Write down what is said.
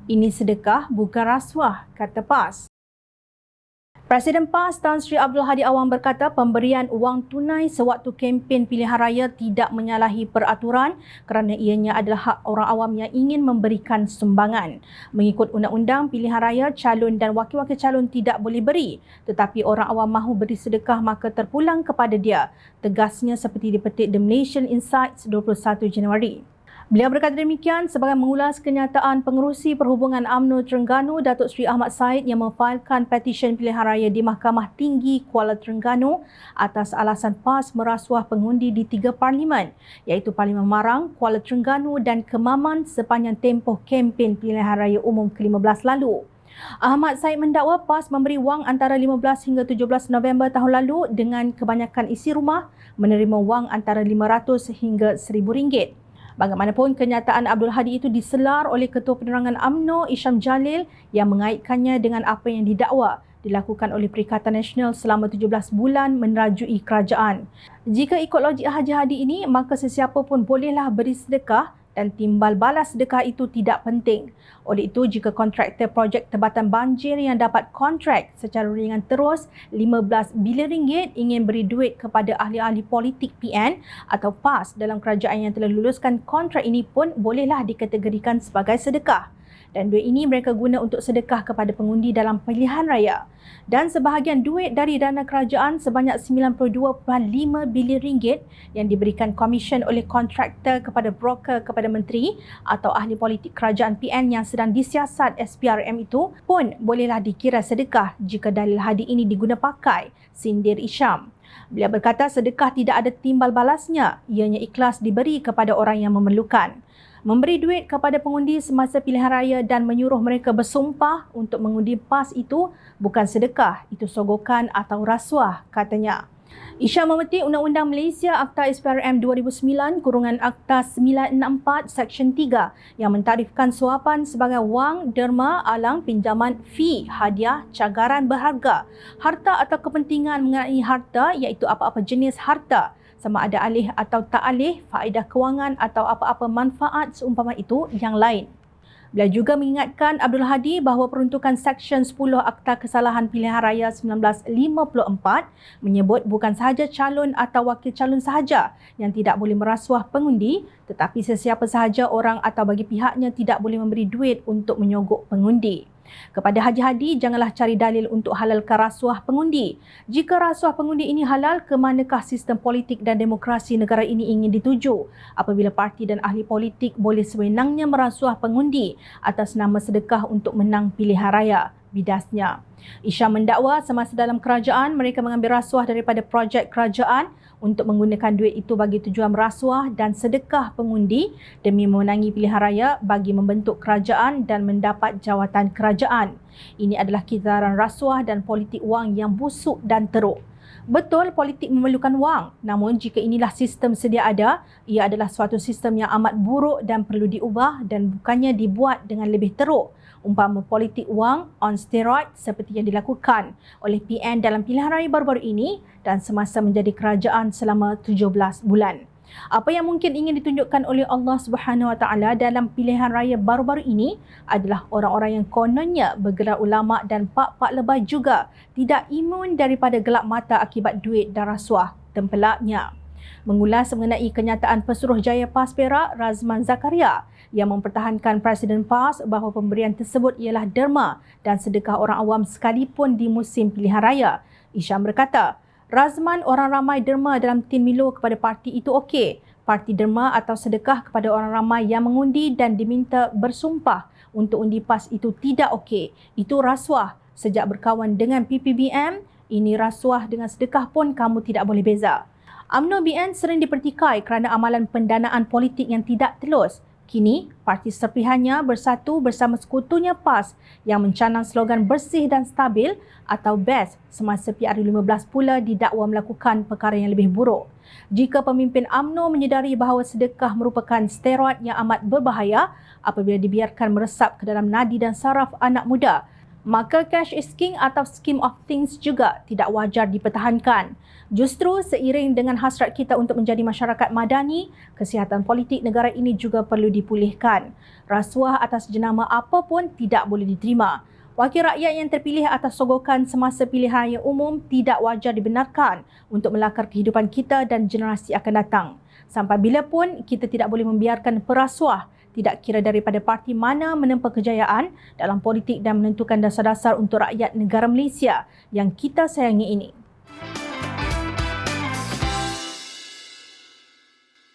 Ini sedekah bukan rasuah, kata PAS. Presiden PAS Tan Sri Abdul Hadi Awang berkata pemberian wang tunai sewaktu kempen pilihan raya tidak menyalahi peraturan kerana ianya adalah hak orang awam yang ingin memberikan sumbangan. Mengikut undang-undang pilihan raya, calon dan wakil-wakil calon tidak boleh beri, tetapi orang awam mahu beri sedekah maka terpulang kepada dia. Tegasnya seperti dipetik The Malaysian Insights 21 Januari. Beliau berkata demikian sebagai mengulas kenyataan Pengerusi Perhubungan UMNO Terengganu Datuk Seri Ahmad Said yang memfailkan petisyen pilihan raya di Mahkamah Tinggi Kuala Terengganu atas alasan PAS merasuah pengundi di 3 parlimen iaitu Parlimen Marang, Kuala Terengganu dan Kemaman sepanjang tempoh kempen pilihan raya umum ke-15 lalu. Ahmad Said mendakwa PAS memberi wang antara 15 hingga 17 November tahun lalu dengan kebanyakan isi rumah menerima wang antara RM500 hingga RM1,000. Bagaimanapun, kenyataan Abdul Hadi itu diselar oleh Ketua Penerangan UMNO Isham Jalil yang mengaitkannya dengan apa yang didakwa dilakukan oleh Perikatan Nasional selama 17 bulan menerajui kerajaan. Jika ikut logik Haji Hadi ini, maka sesiapa pun bolehlah beri sedekah dan timbal balas sedekah itu tidak penting. Oleh itu, jika kontraktor projek Tebatan Banjir yang dapat kontrak secara ringan terus RM15 bilion ingin beri duit kepada ahli-ahli politik PN atau PAS dalam kerajaan yang telah luluskan kontrak ini pun bolehlah dikategorikan sebagai sedekah. Dan duit ini mereka guna untuk sedekah kepada pengundi dalam pilihan raya. Dan sebahagian duit dari dana kerajaan sebanyak RM92.5 bilion yang diberikan komisen oleh kontraktor kepada broker kepada menteri atau ahli politik kerajaan PN yang sedang disiasat SPRM itu pun bolehlah dikira sedekah jika dalil Hadi ini diguna pakai, sindir Isham. Beliau berkata sedekah tidak ada timbal balasnya, ianya ikhlas diberi kepada orang yang memerlukan. Memberi duit kepada pengundi semasa pilihan raya dan menyuruh mereka bersumpah untuk mengundi PAS itu bukan sedekah, itu sogokan atau rasuah, katanya. Isham memetik Undang-Undang Malaysia Akta SPRM 2009 kurungan Akta 964 Seksyen 3 yang mentarifkan suapan sebagai wang, derma, alang, pinjaman, fee, hadiah, cagaran berharga, harta atau kepentingan mengenai harta iaitu apa-apa jenis harta, sama ada alih atau tak alih, faedah kewangan atau apa-apa manfaat seumpama itu yang lain. Beliau juga mengingatkan Abdul Hadi bahawa peruntukan Seksyen 10 Akta Kesalahan Pilihan Raya 1954 menyebut bukan sahaja calon atau wakil calon sahaja yang tidak boleh merasuah pengundi, tetapi sesiapa sahaja orang atau bagi pihaknya tidak boleh memberi duit untuk menyogok pengundi. Kepada Haji Hadi, janganlah cari dalil untuk halalkan rasuah pengundi. Jika rasuah pengundi ini halal, ke manakah sistem politik dan demokrasi negara ini ingin dituju apabila parti dan ahli politik boleh sewenangnya merasuah pengundi atas nama sedekah untuk menang pilihan raya, bidasnya. Isham mendakwa semasa dalam kerajaan mereka mengambil rasuah daripada projek kerajaan untuk menggunakan duit itu bagi tujuan merasuah dan sedekah pengundi demi memenangi pilihan raya bagi membentuk kerajaan dan mendapat jawatan kerajaan. Ini adalah kisaran rasuah dan politik wang yang busuk dan teruk. Betul politik memerlukan wang, namun jika inilah sistem sedia ada, ia adalah suatu sistem yang amat buruk dan perlu diubah dan bukannya dibuat dengan lebih teruk. Umpama politik wang on steroid seperti yang dilakukan oleh PN dalam pilihan raya baru-baru ini dan semasa menjadi kerajaan selama 17 bulan. Apa yang mungkin ingin ditunjukkan oleh Allah Subhanahu Wa Taala dalam pilihan raya baru-baru ini adalah orang-orang yang kononnya bergelar ulama dan pak-pak lebay juga tidak imun daripada gelap mata akibat duit dan rasuah, tempelaknya. Mengulas mengenai kenyataan Pesuruhjaya PAS Perak Razman Zakaria yang mempertahankan Presiden PAS bahawa pemberian tersebut ialah derma dan sedekah orang awam sekalipun di musim pilihan raya. Isham berkata, Razman, orang ramai derma dalam tin Milo kepada parti itu okey. Parti derma atau sedekah kepada orang ramai yang mengundi dan diminta bersumpah untuk undi PAS itu tidak okey. Itu rasuah. Sejak berkawan dengan PPBM, ini rasuah dengan sedekah pun kamu tidak boleh beza. UMNO BN sering dipertikai kerana amalan pendanaan politik yang tidak telus. Kini, parti serpihannya bersatu bersama sekutunya PAS yang mencanang slogan bersih dan stabil atau BEST semasa PRU15 pula didakwa melakukan perkara yang lebih buruk. Jika pemimpin UMNO menyedari bahawa sedekah merupakan steroid yang amat berbahaya apabila dibiarkan meresap ke dalam nadi dan saraf anak muda, maka cash is king atau scheme of things juga tidak wajar dipertahankan. Justru seiring dengan hasrat kita untuk menjadi masyarakat madani, kesihatan politik negara ini juga perlu dipulihkan. Rasuah atas jenama apa pun tidak boleh diterima. Wakil rakyat yang terpilih atas sogokan semasa pilihan raya umum tidak wajar dibenarkan untuk melakar kehidupan kita dan generasi akan datang. Sampai bila pun kita tidak boleh membiarkan perasuah, tidak kira daripada parti mana menempa kejayaan dalam politik dan menentukan dasar-dasar untuk rakyat negara Malaysia yang kita sayangi ini.